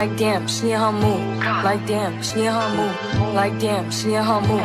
Like damn, she in her mood. Like damn, she in her mood. Like damn, she in her mood.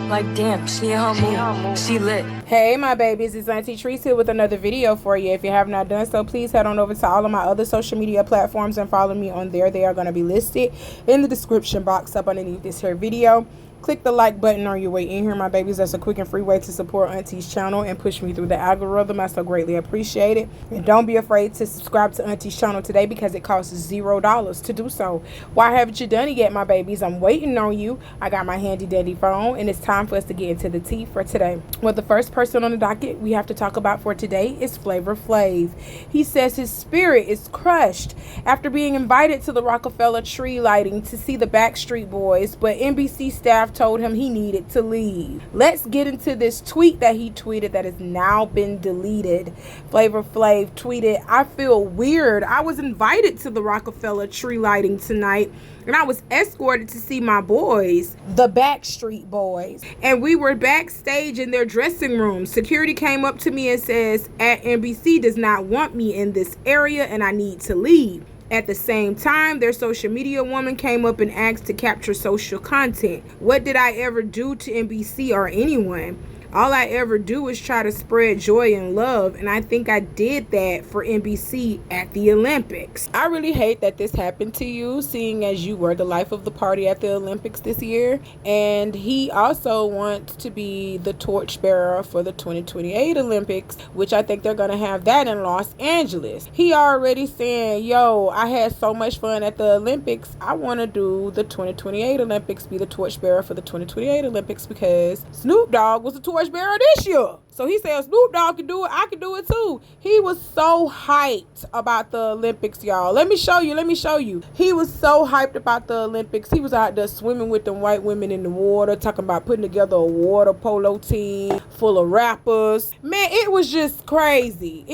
Like damn, she in her mood. She lit. Hey my babies, it's Auntie Trice here with another video for you. If you have not done so, please head on over to all of my other social media platforms and follow me on there. They are going to be listed in the description box up underneath this here video. Click the like button on your way in here, my babies. That's a quick and free way to support Auntie's channel and push me through the algorithm. I so greatly appreciate it. And don't be afraid to subscribe to Auntie's channel today because it costs $0 to do so. Why haven't you done it yet, my babies? I'm waiting on you. I got my handy dandy phone and it's time for us to get into the tea for today. Well, the first person on the docket we have to talk about for today is Flavor Flav. He says his spirit is crushed after being invited to the Rockefeller tree lighting to see the Backstreet Boys, but NBC staff told him he needed to leave. Let's get into this tweet that he tweeted that has now been deleted. Flavor Flav tweeted, "I feel weird. I was invited to the Rockefeller tree lighting tonight and I was escorted to see my boys, the Backstreet Boys, and we were backstage in their dressing room. Security came up to me and says, at NBC does not want me in this area and I need to leave. At the same time, their social media woman came up and asked to capture social content. What did I ever do to NBC or anyone? All I ever do is try to spread joy and love, and I think I did that for NBC at the Olympics." I really hate that this happened to you, seeing as you were the life of the party at the Olympics this year. And he also wants to be the torchbearer for the 2028 Olympics, which I think they're going to have that in Los Angeles. He already saying, yo, I had so much fun at the Olympics. I want to do the 2028 Olympics, be the torchbearer for the 2028 Olympics, because Snoop Dogg was the torchbearer this year. So he said Snoop Dogg can do it, I can do it too. He was so hyped about the Olympics, y'all. Let me show you. He was so hyped about the Olympics. He was out there swimming with them white women in the water, talking about putting together a water polo team full of rappers. Man, it was just crazy.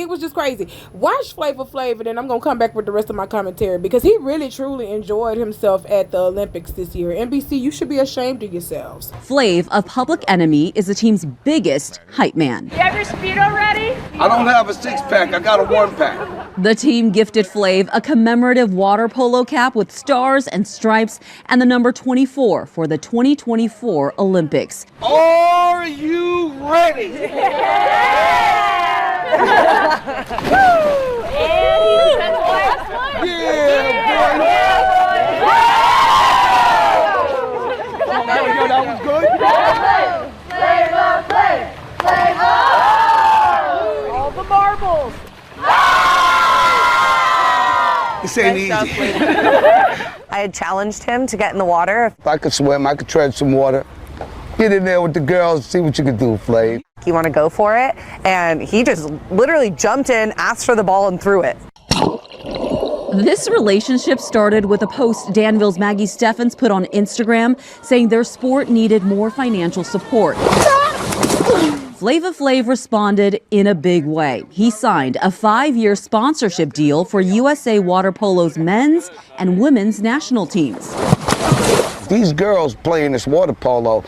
Watch Flavor Flav, and then I'm gonna come back with the rest of my commentary, because he really truly enjoyed himself at the Olympics this year. NBC, you should be ashamed of yourselves. Flav, a Public Enemy, is the team's biggest hype man. You have your Speedo ready? I don't have a six-pack, I got a one-pack. The team gifted Flav a commemorative water polo cap with stars and stripes and the number 24 for the 2024 Olympics. Are you ready? Woo! And he said the last one. There we go, that was good. Flavor Flav. All the marbles. This ain't easy. I had challenged him to get in the water. If I could swim, I could tread some water. Get in there with the girls, see what you can do, Flav. You want to go for it? And he just literally jumped in, asked for the ball, and threw it. This relationship started with a post Danville's Maggie Steffens put on Instagram saying their sport needed more financial support. Flavor Flav responded in a big way. He signed a 5-year sponsorship deal for USA Water Polo's men's and women's national teams. These girls playing this water polo,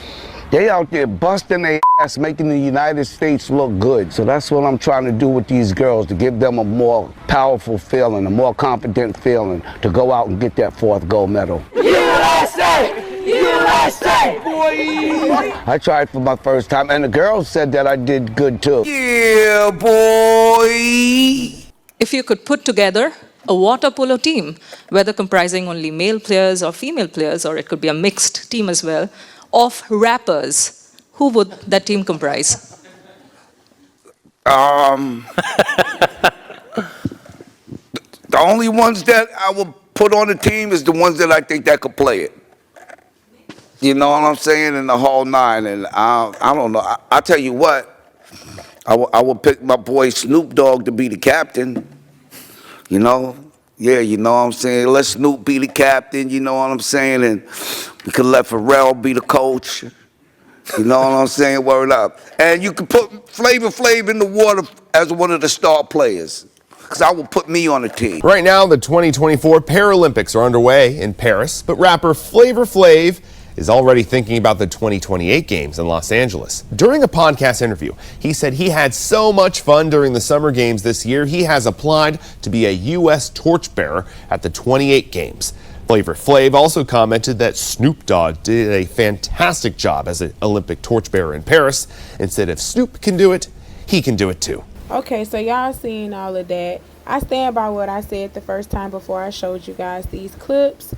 they out there busting their ass, making the United States look good. So that's what I'm trying to do with these girls, to give them a more powerful feeling, a more confident feeling, to go out and get that 4th gold medal. USA! USA, boy! I tried for my first time, and the girls said that I did good too. Yeah, boy! If you could put together a water polo team, whether comprising only male players or female players, or it could be a mixed team as well, of rappers, who would that team comprise? The only ones that I will put on the team is the ones that I think that could play it. You know what I'm saying? In the whole nine. And I don't know. I tell you what, I would pick my boy Snoop Dogg to be the captain. You know? Yeah, you know what I'm saying? Let Snoop be the captain, you know what I'm saying? And we could let Pharrell be the coach. You know what I'm saying? Word up. And you can put Flavor Flav in the water as one of the star players, because I will put me on the team. Right now, the 2024 Paralympics are underway in Paris, but rapper Flavor Flav is already thinking about the 2028 games in Los Angeles. During a podcast interview, he said he had so much fun during the summer games this year, he has applied to be a U.S. torchbearer at the 28 games. Flavor Flav also commented that Snoop Dogg did a fantastic job as an Olympic torchbearer in Paris, and said if Snoop can do it, he can do it too. Okay, so y'all seen all of that. I stand by what I said the first time before I showed you guys these clips.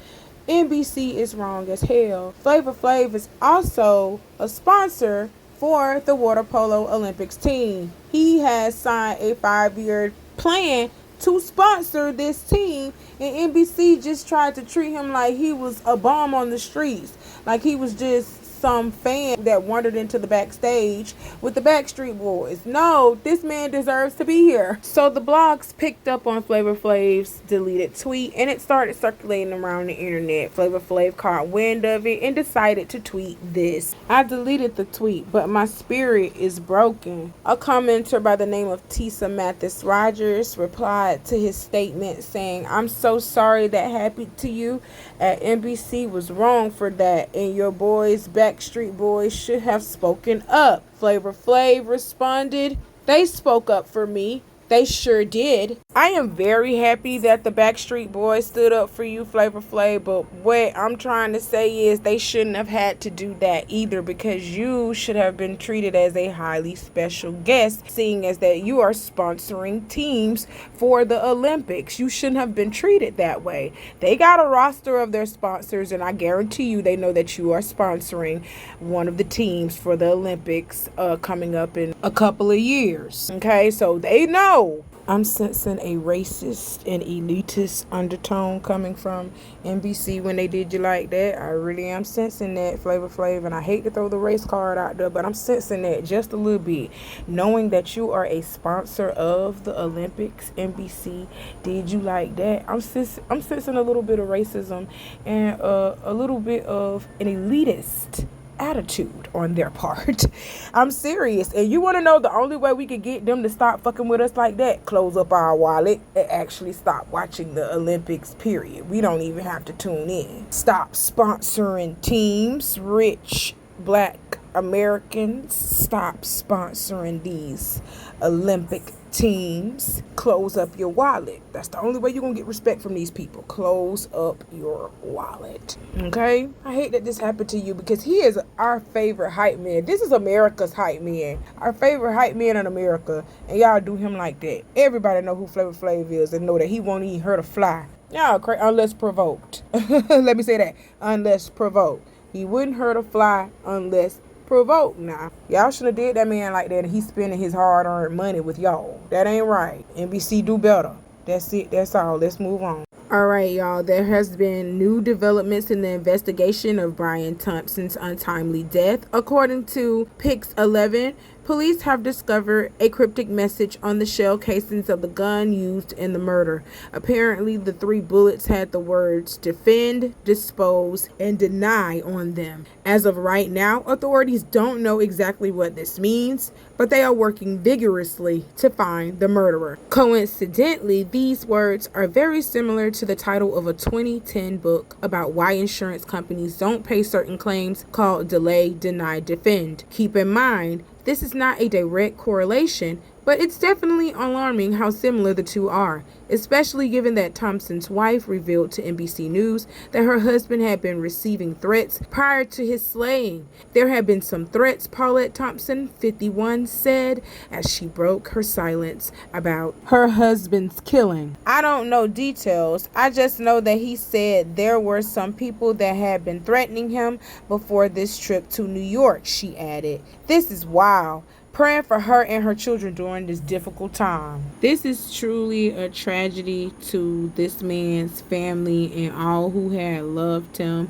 NBC is wrong as hell. Flavor Flav is also a sponsor for the water polo Olympics team. He has signed a 5-year plan to sponsor this team, and NBC just tried to treat him like he was a bum on the streets, like he was just some fan that wandered into the backstage with the Backstreet Boys. No, this man deserves to be here. So the blogs picked up on Flavor Flav's deleted tweet, and it started circulating around the internet. Flavor Flav caught wind of it and decided to tweet this: I deleted the tweet, but my spirit is broken. A commenter by the name of Tisa Mathis Rogers replied to his statement saying, I'm so sorry that happened to you. NBC was wrong for that, and your boys, Backstreet Boys, should have spoken up. Flavor Flav responded, they spoke up for me. They sure did. I am very happy that the Backstreet Boys stood up for you, Flavor Flav, but what I'm trying to say is they shouldn't have had to do that either, because you should have been treated as a highly special guest, seeing as that you are sponsoring teams for the Olympics. You shouldn't have been treated that way. They got a roster of their sponsors, and I guarantee you they know that you are sponsoring one of the teams for the Olympics coming up in a couple of years. Okay, so they know. I'm sensing a racist and elitist undertone coming from NBC when they did you like that. I really am sensing that, Flavor Flav, and I hate to throw the race card out there, but I'm sensing that just a little bit. Knowing that you are a sponsor of the Olympics, NBC did you like that. I'm sensing a little bit of racism and a little bit of an elitist attitude on their part. I'm serious. And you want to know the only way we could get them to stop fucking with us like that? Close up our wallet and actually stop watching the Olympics, period. We don't even have to tune in. Stop sponsoring teams. Rich Black Americans, stop sponsoring these Olympic teams. Close up your wallet. That's the only way you're gonna get respect from these people. Close up your wallet. Okay? I hate that this happened to you, because he is our favorite hype man. This is America's hype man. Our favorite hype man in America. And y'all do him like that. Everybody know who Flavor Flav is and know that he won't even hurt a fly. Y'all crazy unless provoked. Let me say that. Unless provoked. He wouldn't hurt a fly unless provoked. Now, y'all should have did that man like that, and he's spending his hard-earned money with y'all. That ain't right. NBC, do better. That's it. That's all. Let's move on. All right, y'all. There has been new developments in the investigation of Brian Thompson's untimely death. According to Pix 11, police have discovered a cryptic message on the shell casings of the gun used in the murder. Apparently, the 3 bullets had the words defend, dispose, and deny on them. As of right now, authorities don't know exactly what this means, but they are working vigorously to find the murderer. Coincidentally, these words are very similar to the title of a 2010 book about why insurance companies don't pay certain claims, called Delay, Deny, Defend. Keep in mind, this is not a direct correlation, but it's definitely alarming how similar the two are, especially given that Thompson's wife revealed to NBC News that her husband had been receiving threats prior to his slaying. There had been some threats, Paulette Thompson, 51, said as she broke her silence about her husband's killing. I don't know details. I just know that he said there were some people that had been threatening him before this trip to New York, she added. This is wild. Praying for her and her children during this difficult time. This is truly a tragedy to this man's family and all who had loved him.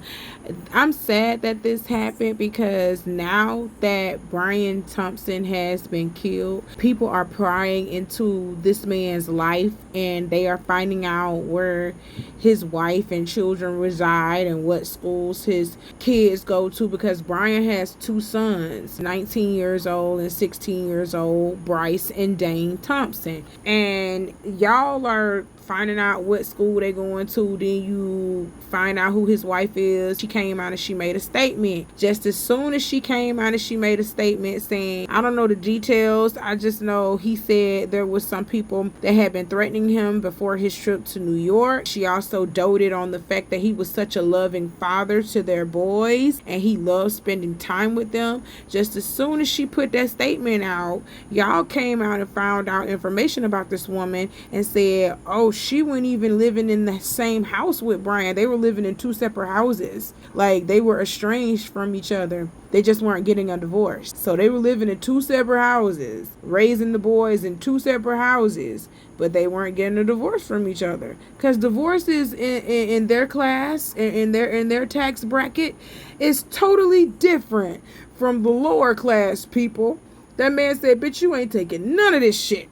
I'm sad that this happened, because now that Brian Thompson has been killed, people are prying into this man's life, and they are finding out where his wife and children reside and what schools his kids go to, because Brian has 2 sons, 19 years old and 16 years old, Bryce and Dane Thompson. And y'all are finding out what school they going to. Then you find out who his wife is. She came out and she made a statement. Just as soon as she came out and she made a statement saying, I don't know the details, I just know he said there was some people that had been threatening him before his trip to New York. She also doted on the fact that he was such a loving father to their boys and he loved spending time with them. Just as soon as she put that statement out, y'all came out and found out information about this woman and said, oh, she wasn't even living in the same house with Brian. They were living in 2 separate houses. Like, they were estranged from each other. They just weren't getting a divorce. So they were living in 2 separate houses, raising the boys in 2 separate houses, but they weren't getting a divorce from each other. Because divorces in their class, in their tax bracket, is totally different from the lower class people. That man said, bitch, you ain't taking none of this shit.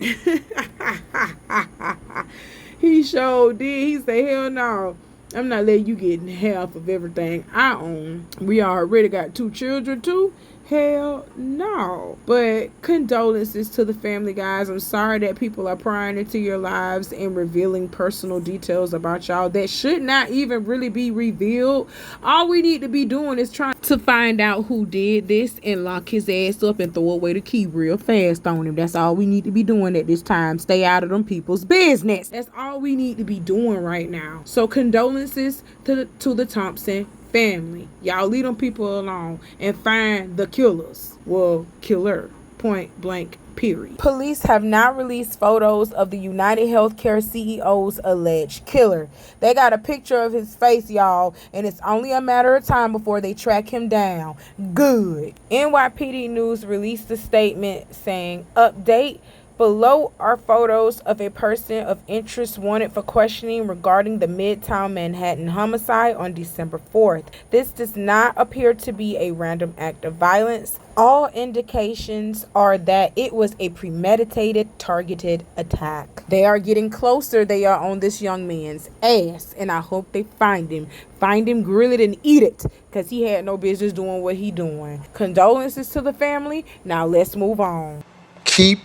He sure did. He said, hell no. I'm not letting you get half of everything I own. We already got 2 children too. Hell no. But condolences to the family, guys. I'm sorry that people are prying into your lives and revealing personal details about y'all that should not even really be revealed. All we need to be doing is trying to find out who did this and lock his ass up and throw away the key real fast on him. That's all we need to be doing at this time. Stay out of them people's business. That's all we need to be doing right now. So condolences to the Thompson family. Y'all leave them people alone and find the killers. Well, killer. Point blank, period. Police have now released photos of the United Healthcare CEO's alleged killer. They got a picture of his face, y'all, and it's only a matter of time before they track him down. Good. NYPD News released a statement saying, update, below are photos of a person of interest wanted for questioning regarding the Midtown Manhattan homicide on December 4th. This does not appear to be a random act of violence. All indications are that it was a premeditated, targeted attack. They are getting closer. They are on this young man's ass, and I hope they find him. Find him, grill it, and eat it, because he had no business doing what he doing. Condolences to the family. Now let's move on. Keep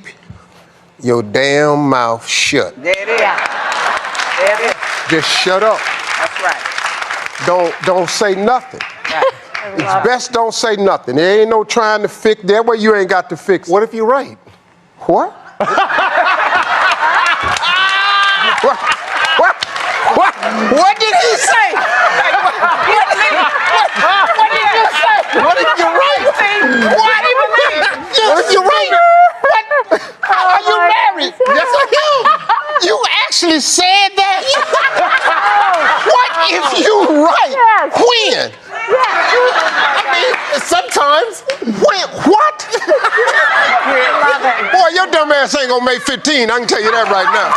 your damn mouth shut. There it is. There it is. Just shut up. That's right. Don't say nothing. Right. It's best don't say nothing. There ain't no trying to fix. That way you ain't got to fix. What if you're right? What? What did he say? What did you say? What if you're right? What if you're right? Are you married? Yes, I am. You actually said that? What if you're right? Yes. When? I mean, sometimes. When? What? Boy, your dumb ass ain't gonna make 15. I can tell you that right now.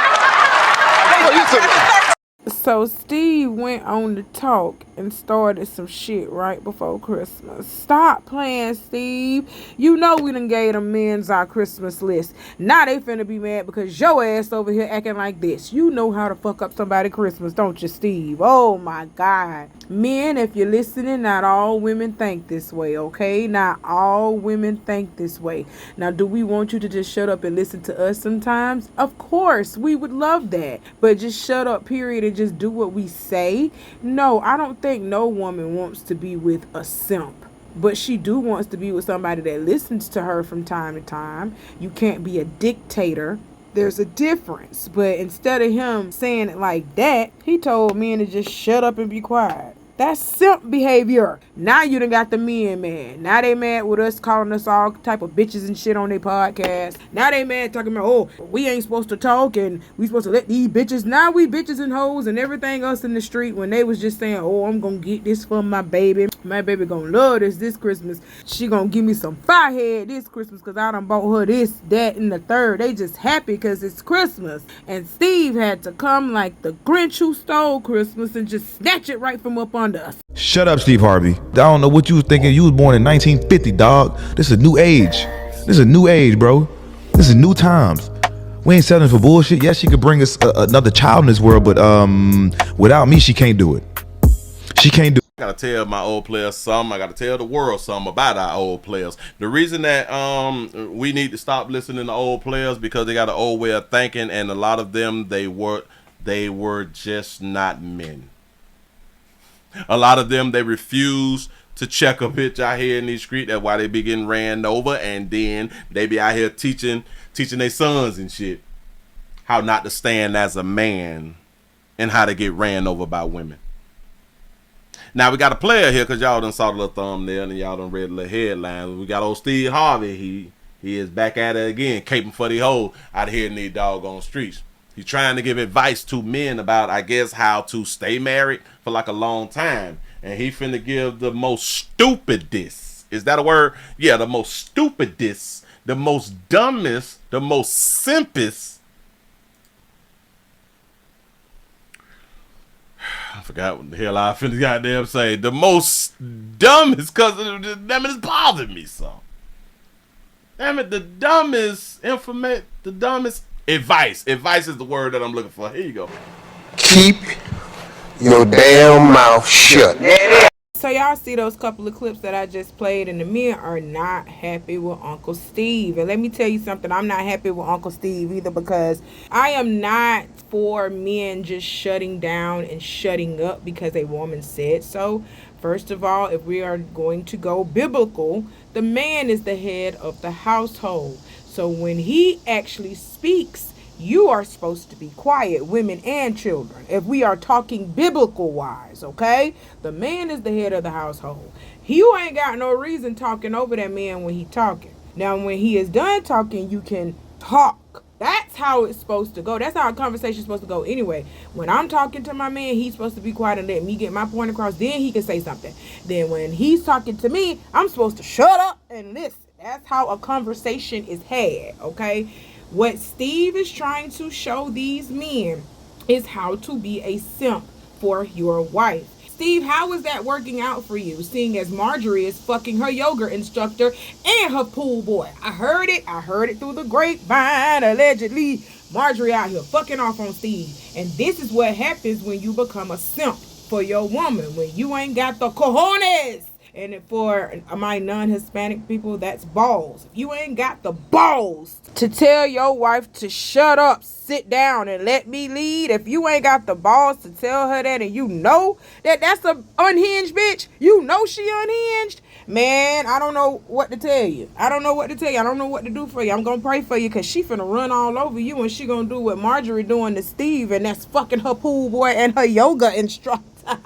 So Steve went on to talk and started some shit right before Christmas. Stop playing, Steve. You know we done gave them men's our Christmas list. Now they finna be mad because your ass over here acting like this. You know how to fuck up somebody's Christmas, don't you, Steve? Oh my God. Men, if you're listening, not all women think this way, okay? Not all women think this way. Now, do we want you to just shut up and listen to us sometimes? Of course, we would love that. But just shut up, period, and just do what we say. No, I don't think no woman wants to be with a simp, but she do wants to be with somebody that listens to her from time to time. You can't be a dictator. There's a difference. But instead of him saying it like that, he told men to just shut up and be quiet. That's simp behavior. Now you done got the men mad. Now they mad with us calling us all type of bitches and shit on their podcast. Now they mad talking about, oh, we ain't supposed to talk and we supposed to let these bitches. Now we bitches and hoes and everything else in the street when they was just saying, oh, I'm gonna get this for my baby. My baby gonna love this Christmas. She gonna give me some firehead this Christmas because I done bought her this, that, and the third. They just happy because it's Christmas. And Steve had to come like the Grinch who stole Christmas and just snatch it right from up under us. Shut up, Steve Harvey. I don't know what you was thinking. You was born in 1950, dog. This is a new age. This is a new age, bro. This is new times. We ain't settling for bullshit. Yes, she could bring us another child in this world, but without me, she can't do it. She can't do it. I gotta tell my old players something. I gotta tell the world something about our old players. The reason that we need to stop listening to old players because they got an old way of thinking, and a lot of them they they were just not men. A lot of them, they refuse to check a bitch out here in these streets. That's why they be getting ran over, and then they be out here teaching their sons and shit how not to stand as a man and how to get ran over by women. Now we got a player here, because y'all done saw the little thumbnail and y'all done read the little headline. We got old Steve Harvey. He is back at it again, caping for the hole out here in these doggone streets. He's trying to give advice to men about, I guess, how to stay married for like a long time. And he finna give the most stupidest, is that a word? Yeah, the most stupidest, the most dumbest, the most simpest. I forgot what the hell I finna goddamn say. The most dumbest, because damn it, it's bothered me so. Damn it, the dumbest information, the dumbest advice. Advice is the word that I'm looking for. Here you go. Keep your damn mouth shut. So y'all see those couple of clips that I just played, and the men are not happy with Uncle Steve. And let me tell you something, I'm not happy with Uncle Steve either, because I am not for men just shutting down and shutting up because a woman said so. First of all, if we are going to go biblical, the man is the head of the household. So when he actually speaks, you are supposed to be quiet, women and children, if we are talking biblical wise, okay? The man is the head of the household. You ain't got no reason talking over that man when he talking. Now, when he is done talking, you can talk. That's how it's supposed to go. That's how a conversation is supposed to go anyway. When I'm talking to my man, he's supposed to be quiet and let me get my point across. Then he can say something. Then when he's talking to me, I'm supposed to shut up and listen. That's how a conversation is had, okay? What Steve is trying to show these men is how to be a simp for your wife. Steve, how is that working out for you, seeing as Marjorie is fucking her yoga instructor and her pool boy? I heard it through the grapevine, allegedly. Marjorie out here fucking off on Steve. And this is what happens when you become a simp for your woman, when you ain't got the cojones. And for my non-Hispanic people, that's balls. If you ain't got the balls to tell your wife to shut up, sit down, and let me lead, if you ain't got the balls to tell her that, and you know that that's a unhinged bitch, you know she unhinged, man, I don't know what to tell you. I don't know what to do for you. I'm gonna pray for you, because she finna run all over you, and she gonna do what Marjorie doing to Steve, and that's fucking her pool boy and her yoga instructor.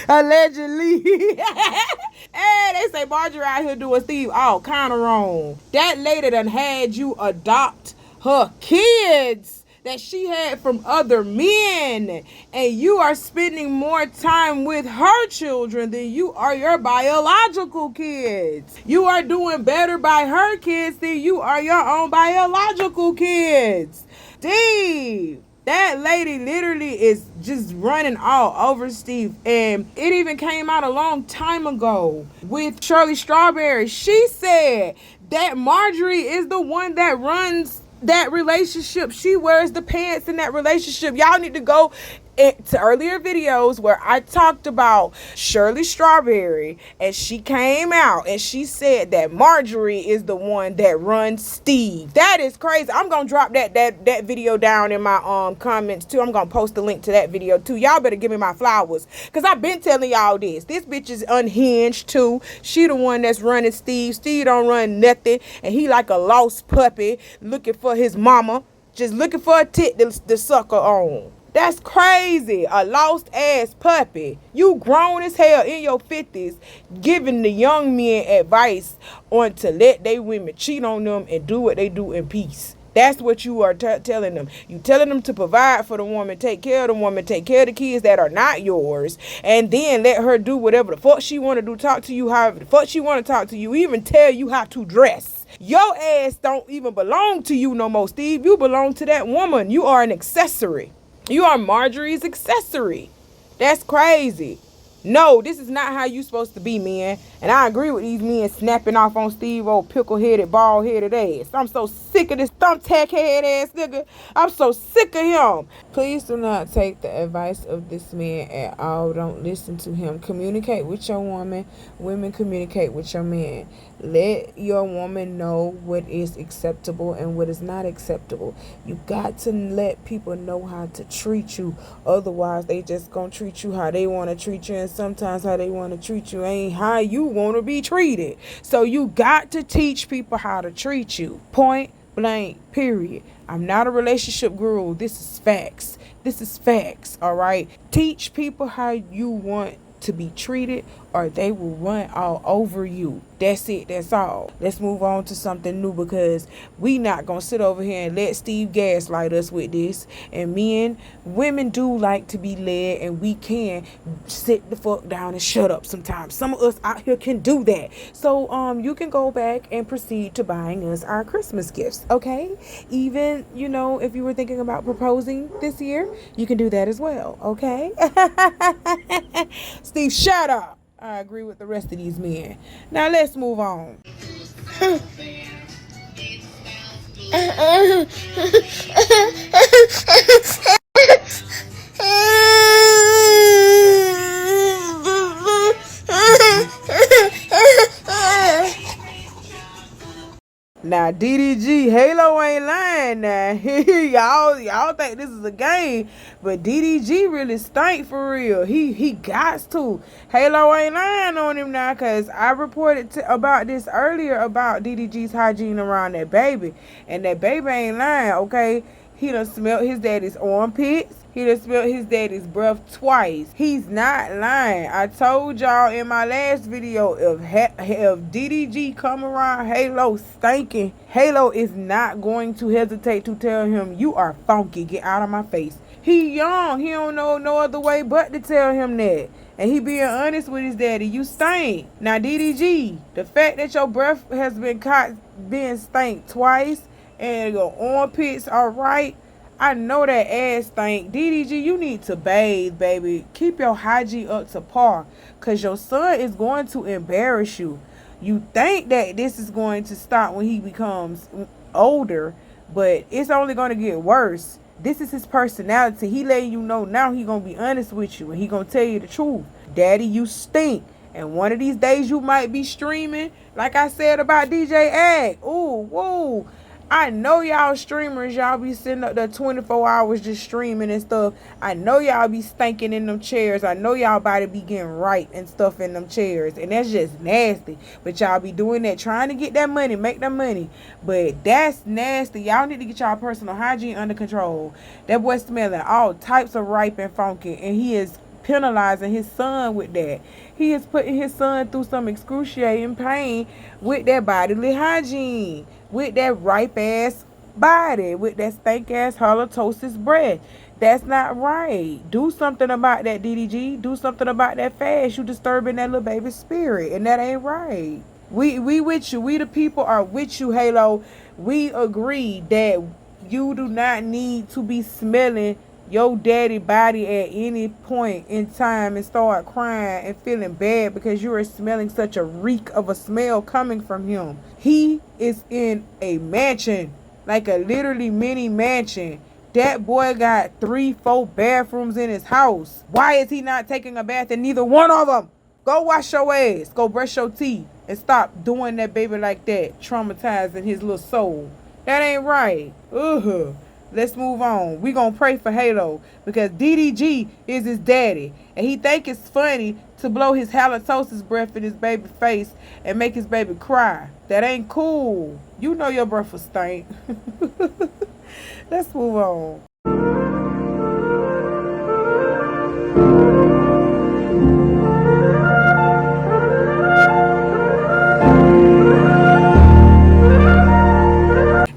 Allegedly. Hey, they say Marjorie out here doing Steve all kind of wrong. That lady done had you adopt her kids that she had from other men, and you are spending more time with her children than you are your biological kids. You are doing better by her kids than you are your own biological kids. Steve, that lady literally is just running all over Steve. And it even came out a long time ago with Shirley Strawberry. She said that Marjorie is the one that runs that relationship. She wears the pants in that relationship. Y'all need to go to earlier videos where I talked about Shirley Strawberry, and she came out and she said that Marjorie is the one that runs Steve. That is crazy. I'm gonna drop that video down in my comments too. I'm gonna post a link to that video too. Y'all better give me my flowers, because I've been telling y'all this bitch is unhinged too. She the one that's running Steve. Steve don't run nothing, and he like a lost puppy looking for his mama, just looking for a tit to suck her on. That's crazy. A lost ass puppy. You grown as hell in your 50s giving the young men advice on to let they women cheat on them and do what they do in peace. That's what you are telling them. You telling them to provide for the woman, take care of the woman, take care of the kids that are not yours, and then let her do whatever the fuck she want to do, talk to you however the fuck she want to talk to you, even tell you how to dress. Your ass don't even belong to you no more, Steve. You belong to that woman. You are an accessory. You are Marjorie's accessory. That's crazy. No, this is not how you supposed to be, man. And I agree with these men snapping off on Steve old pickle-headed, bald-headed ass. I'm so sick of this thumbtack-head ass nigga. I'm so sick of him. Please do not take the advice of this man at all. Don't listen to him. Communicate with your woman. Women, communicate with your man. Let your woman know what is acceptable and what is not acceptable. You got to let people know how to treat you. Otherwise, they just gonna treat you how they want to treat you. And sometimes how they want to treat you ain't how you want to be treated. So you got to teach people how to treat you. Point blank, period. I'm not a relationship guru. This is facts. This is facts, all right? Teach people how you want to be treated, or they will run all over you. That's it. That's all. Let's move on to something new, because we not gonna sit over here and let Steve gaslight us with this. And women do like to be led, and we can sit the fuck down and shut up sometimes. Some of us out here can do that. So you can go back and proceed to buying us our Christmas gifts, okay? Even, you know, if you were thinking about proposing this year, you can do that as well, okay? Steve, shut up. I agree with the rest of these men. Now let's move on. Now DDG, Halo ain't lying now. y'all think this is a game, but DDG really stank for real. He gots to. Halo ain't lying on him now, cause I reported about this earlier about DDG's hygiene around that baby, and that baby ain't lying. Okay, he done smelled his daddy's armpits. He done smelled his daddy's breath twice. He's not lying. I told y'all in my last video, if DDG come around Halo stinking, Halo is not going to hesitate to tell him, you are funky, get out of my face. He young. He don't know no other way but to tell him that. And he being honest with his daddy, you stink. Now DDG, the fact that your breath has been caught being stank twice and your armpits are right, I know that ass stink. DDG, you need to bathe, baby. Keep your hygiene up to par, because your son is going to embarrass you. You think that this is going to stop when he becomes older, but it's only going to get worse. This is his personality. He letting you know now. He going to be honest with you, and he going to tell you the truth. Daddy, you stink. And one of these days you might be streaming, like I said about DJ Ag. Ooh, whoa. I know y'all streamers, y'all be sitting up there 24 hours just streaming and stuff. I know y'all be stinking in them chairs. I know y'all body be getting right and stuff in them chairs. And that's just nasty. But y'all be doing that, trying to get that money, make that money. But that's nasty. Y'all need to get y'all personal hygiene under control. That boy smelling all types of ripe and funky. And he is penalizing his son with that. He is putting his son through some excruciating pain with that bodily hygiene, with that ripe ass body, with that stank ass halitosis breath. That's not right. Do something about that, DDG. Do something about that fast. You disturbing that little baby's spirit, and that ain't right. We with you. We the people are with you, Halo. We agree that you do not need to be smelling your daddy body at any point in time and start crying and feeling bad because you are smelling such a reek of a smell coming from him. He is in a mansion, like a literally mini mansion. That boy got 3-4 bathrooms in his house. Why is he not taking a bath in neither one of them? Go wash your ass, go brush your teeth, and stop doing that baby like that, traumatizing his little soul. That ain't right. Let's move on. We gonna pray for Halo, because DDG is his daddy, and he think it's funny to blow his halitosis breath in his baby face and make his baby cry. That ain't cool. You know your breath will stink. Let's move on.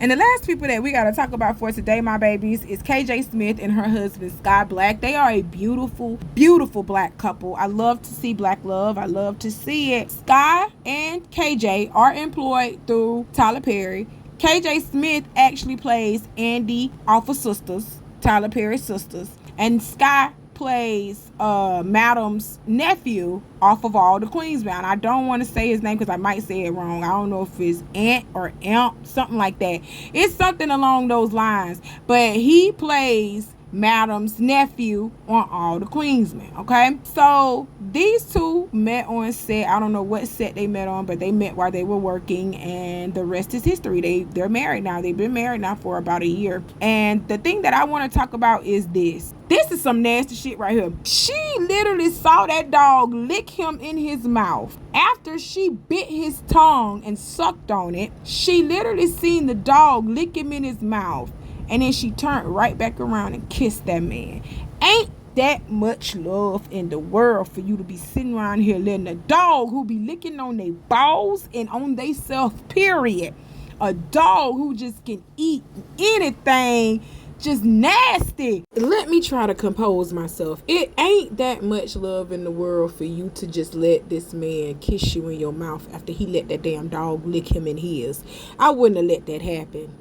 And the last people that we got to talk about for today, my babies, is KJ Smith and her husband, Sky Black. They are a beautiful, beautiful black couple. I love to see black love. I love to see it. Sky and KJ are employed through Tyler Perry. KJ Smith actually plays Andy off of Sisters, Tyler Perry's sisters. And Sky plays Madam's nephew off of All the Queensbound. I don't want to say his name because I might say it wrong. I don't know if it's Aunt or Amp, something like that. It's something along those lines. But he plays Madam's nephew on All the Queensmen. Okay, so these two met on set. I don't know what set they met on, but they met while they were working, and the rest is history. They're married now. They've been married now for about a year. And the thing that I want to talk about is this is some nasty shit right here. She literally saw that dog lick him in his mouth. After she bit his tongue and sucked on it, she literally seen the dog lick him in his mouth. And then she turned right back around and kissed that man. Ain't that much love in the world for you to be sitting around here letting a dog who be licking on their balls and on they self, period. A dog who just can eat anything, just nasty. Let me try to compose myself. It ain't that much love in the world for you to just let this man kiss you in your mouth after he let that damn dog lick him in his. I wouldn't have let that happen.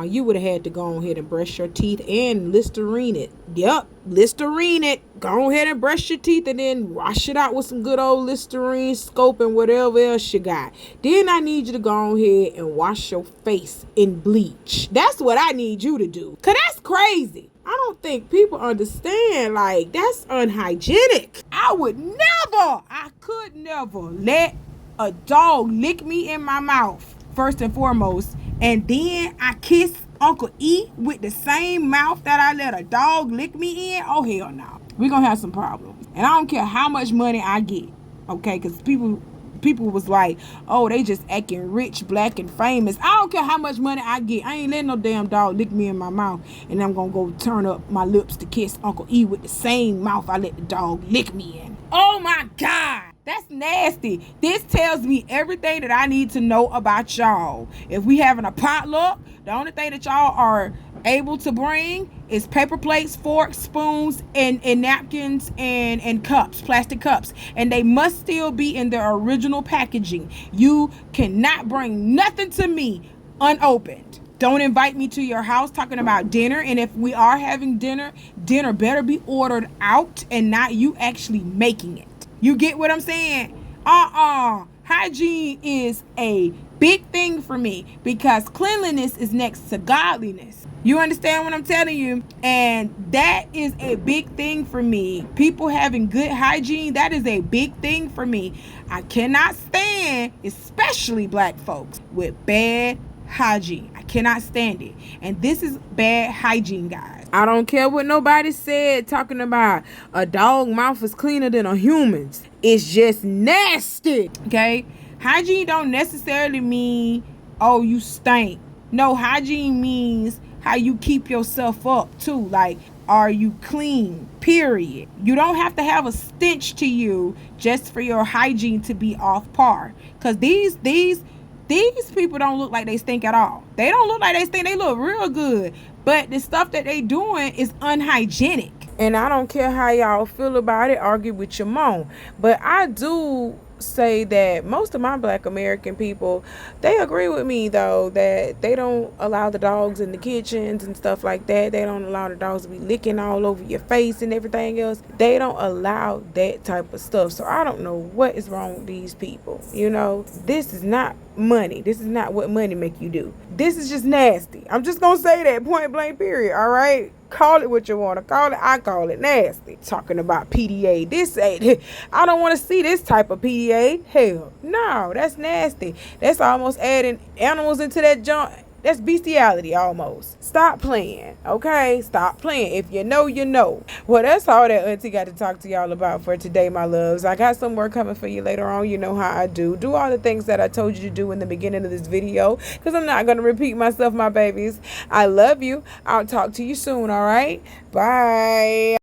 You would have had to go ahead and brush your teeth and Listerine it. Yep, Listerine it. Go ahead and brush your teeth and then wash it out with some good old Listerine, Scope, and whatever else you got. Then I need you to go ahead and wash your face in bleach. That's what I need you to do. Cause that's crazy. I don't think people understand, like, that's unhygienic. I could never let a dog lick me in my mouth, first and foremost, and then I kiss Uncle E with the same mouth that I let a dog lick me in. Oh, hell no. We're gonna have some problems. And I don't care how much money I get, okay? Because people was like, oh, they just acting rich, black, and famous. I don't care how much money I get. I ain't letting no damn dog lick me in my mouth. And I'm gonna go turn up my lips to kiss Uncle E with the same mouth I let the dog lick me in. Oh my God. That's nasty. This tells me everything that I need to know about y'all. If we having a potluck, the only thing that y'all are able to bring is paper plates, forks, spoons, and napkins and cups, plastic cups. And they must still be in their original packaging. You cannot bring nothing to me unopened. Don't invite me to your house talking about dinner. And if we are having dinner better be ordered out and not you actually making it. You get what I'm saying? Hygiene is a big thing for me because cleanliness is next to godliness. You understand what I'm telling you? And that is a big thing for me. People having good hygiene, that is a big thing for me. I cannot stand, especially black folks, with bad hygiene. I cannot stand it. And this is bad hygiene, guys. I don't care what nobody said talking about a dog mouth is cleaner than a human's. It's just nasty. Okay? Hygiene don't necessarily mean, oh, you stink. No, hygiene means how you keep yourself up too. Like, are you clean? Period. You don't have to have a stench to you just for your hygiene to be off par. Because these people don't look like they stink at all. They don't look like they stink. They look real good. But the stuff that they doing is unhygienic. And I don't care how y'all feel about it. Argue with your mom. But I do say that most of my black American people, they agree with me though that they don't allow the dogs in the kitchens and stuff like that. They don't allow the dogs to be licking all over your face and everything else. They don't allow that type of stuff. So I don't know what is wrong with these people. You know, this is not money. This is not what money make you do. This is just nasty. I'm just gonna say that point blank period. All right, call it what you want to call it. I call it nasty. Talking about PDA, this ain't, I don't want to see this type of PDA. Hell no, that's nasty. That's almost adding animals into that junk. That's bestiality almost. Stop playing, okay? Stop playing. If you know, you know. Well, that's all that Auntie got to talk to y'all about for today, my loves. I got some more coming for you later on. You know how I do. Do all the things that I told you to do in the beginning of this video, because I'm not going to repeat myself, my babies. I love you. I'll talk to you soon, all right? Bye.